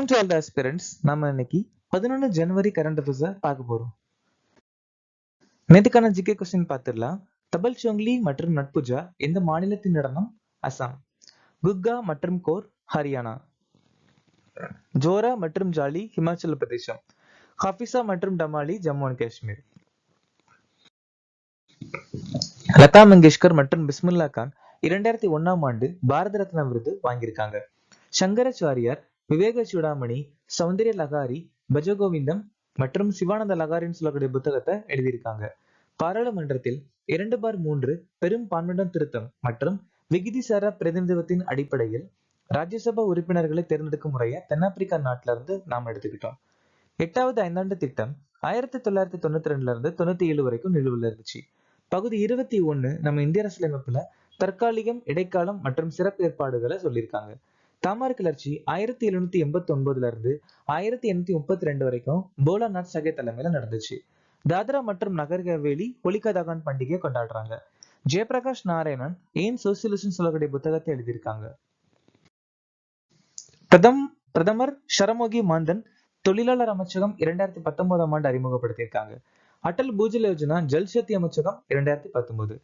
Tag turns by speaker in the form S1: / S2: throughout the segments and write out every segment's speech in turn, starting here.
S1: Welcome to all the aspirants. நம்ம இன்னைக்கு 11 ஜனவரி current அஃபேர்ஸை பார்க்க போறோம். நேற்றுக்கான ஜிகே கொஸ்டின் பார்த்துடலாம். தபல் சோங்லி மற்றும் நட்புஜா எந்த மாநிலத்தின் நடனம்? அசாம். குக்கா மற்றும் கோர் ஹரியானா. ஜோரா மற்றும் ஜாலி ஹிமாச்சல பிரதேசம். ஹாஃபிசா மற்றும் டமாலி ஜம்மு அண்ட் காஷ்மீர். லதா மங்கேஷ்கர் மற்றும் பிஸ்மில்லா கான் 2001ஆம் ஆண்டு பாரத ரத்னா விருது வாங்கியிருக்காங்க. சங்கராச்சாரியார், விவேக சூடாமணி, சௌந்தர்ய லகாரி, பஜகோவிந்தம் மற்றும் சிவானந்த லகாரின்னு சொல்லக்கூடிய புத்தகத்தை எழுதியிருக்காங்க. பாராளுமன்றத்தில் 2/3 பெரும் பான்மையுடன் திருத்தம் மற்றும் விகிதிசாரா பிரதிநிதித்துவத்தின் அடிப்படையில் ராஜ்யசபா உறுப்பினர்களை தேர்ந்தெடுக்கும் முறையை தென்னாப்பிரிக்கா நாட்டில இருந்து நாம் எடுத்துக்கிட்டோம். 8வது ஐந்தாண்டு திட்டம் 1992ல இருந்து 97 வரைக்கும் நிலுவையில் இருந்துச்சு. பகுதி 21 நம்ம இந்திய அரசியலமைப்புல தற்காலிகம், இடைக்காலம் மற்றும் சிறப்பு ஏற்பாடுகளை சொல்லியிருக்காங்க. காமார் கிளர்ச்சி 1789ல இருந்து 1832 வரைக்கும் போலாநாத் சகே தலைமையில நடந்துச்சு. தாத்ரா மற்றும் நகர் ஹவேலி ஹோலிகா தகன் பண்டிகையை கொண்டாடுறாங்க. ஜெயபிரகாஷ் நாராயணன் ஏன் சோசியலிசம் சொல்லக்கூடிய புத்தகத்தை எழுதியிருக்காங்க. பிரதமர் ஷரமோகி மாந்தன் தொழிலாளர் அமைச்சகம் 2019ஆம் ஆண்டு அறிமுகப்படுத்தியிருக்காங்க. அடல் பூஜல் யோஜனா ஜல் சக்தி அமைச்சகம் 2019.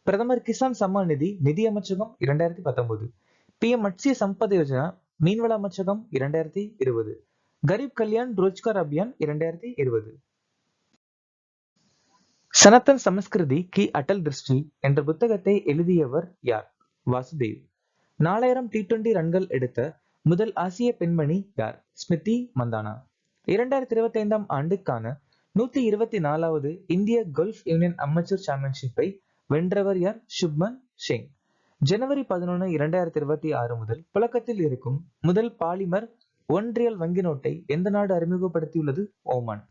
S1: பிரதமர் கிசான் சம்மான் நிதி நிதி அமைச்சகம் 2019. PM மத்ஸ்ய சம்பத யோஜனா மீன்வள அமைச்சகம் 2020. கரீப் கல்யாண் ரோஜ்கார் அபியான் 2020. சனத்தன் சமஸ்கிருதி கி அடல் திருஷ்டி என்ற புத்தகத்தை எழுதியவர் யார்? வாசுதேவ். 4000 T20 ரன்கள் எடுத்த முதல் ஆசிய பெண்மணி யார்? ஸ்மிருதி மந்தானா. 2025ஆம் ஆண்டுக்கான 124வது இந்திய கோல்ஃப் யூனியன் அமெச்சூர் சாம்பியன்ஷிப்பை வென்றவர் யார்? சுப்மன் சிங். ஜனவரி 11, 2026 முதல் புழக்கத்தில் இருக்கும் முதல் பாலிமர் ஒன்றியல் வங்கி நோட்டை எந்த நாடு அறிமுகப்படுத்தியுள்ளது? ஓமான்.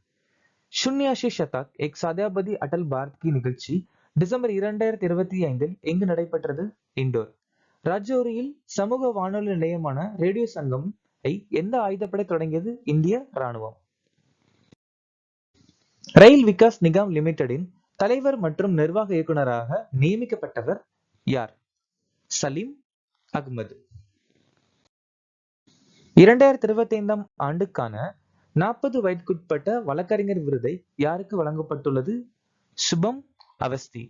S1: ஷுன்யாஷி சதாக் எக் சாத்யாபதி அடல் பாரத் கி நிகழ்ச்சி டிசம்பர் 2025 எங்கு நடைபெற்றது? இண்டோர். ராஜௌரியில் சமூக வானொலி நிலையமான ரேடியோ சங்கம் எந்த ஆயுதப்படை தொடங்கியது? இந்திய ராணுவம். ரயில் விகாஸ் நிகாம் லிமிடெடின் தலைவர் மற்றும் நிர்வாக இயக்குநராக நியமிக்கப்பட்டவர் யார்? சலீம் அகமது. 2025ஆம் ஆண்டுக்கான 40 வயதுக்குட்பட்ட வழக்கறிஞர் விருதை யாருக்கு வழங்கப்பட்டுள்ளது? சுபம் அவஸ்தி.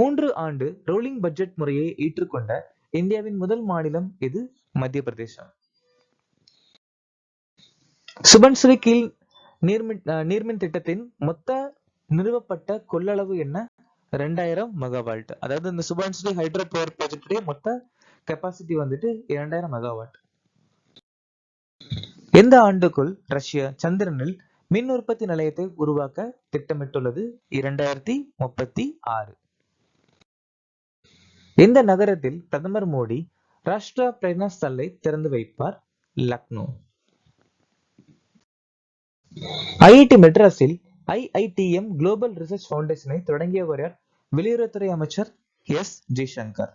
S1: 3 ஆண்டு ரோலிங் பட்ஜெட் முறையை ஏற்றுக்கொண்ட இந்தியாவின் முதல் மாநிலம் எது? மத்திய பிரதேசம். சுபன்ஸ்ரீ கீழ் நீர்மின் திட்டத்தின் மொத்த நிறுவப்பட்ட கொள்ளளவு என்ன? 2000 மெகாவாட். அதாவது இந்த சுபன்ஸ்ரீ ஹைட்ரோ பவர் ப்ராஜெக்டுடைய மொத்த கெப்பாசிட்டி வந்துட்டு 2000 மெகாவாட். எந்த ஆண்டுக்குள் ரஷ்யா சந்திரனில் மின் உற்பத்தி நிலையத்தை உருவாக்க திட்டமிட்டுள்ளது? 2036. எந்த நகரத்தில் பிரதமர் மோடி ராஷ்டிரா பிரேரணா ஸ்தலை திறந்து வைப்பார்? லக்னோ. IIT மெட்ராஸில் IITM குளோபல் ரிசர்ச் ஃபவுண்டேஷனை தொடங்கியவர் யார்? வெளியுறவுத்துறை அமைச்சர் S. ஜெய்சங்கர்.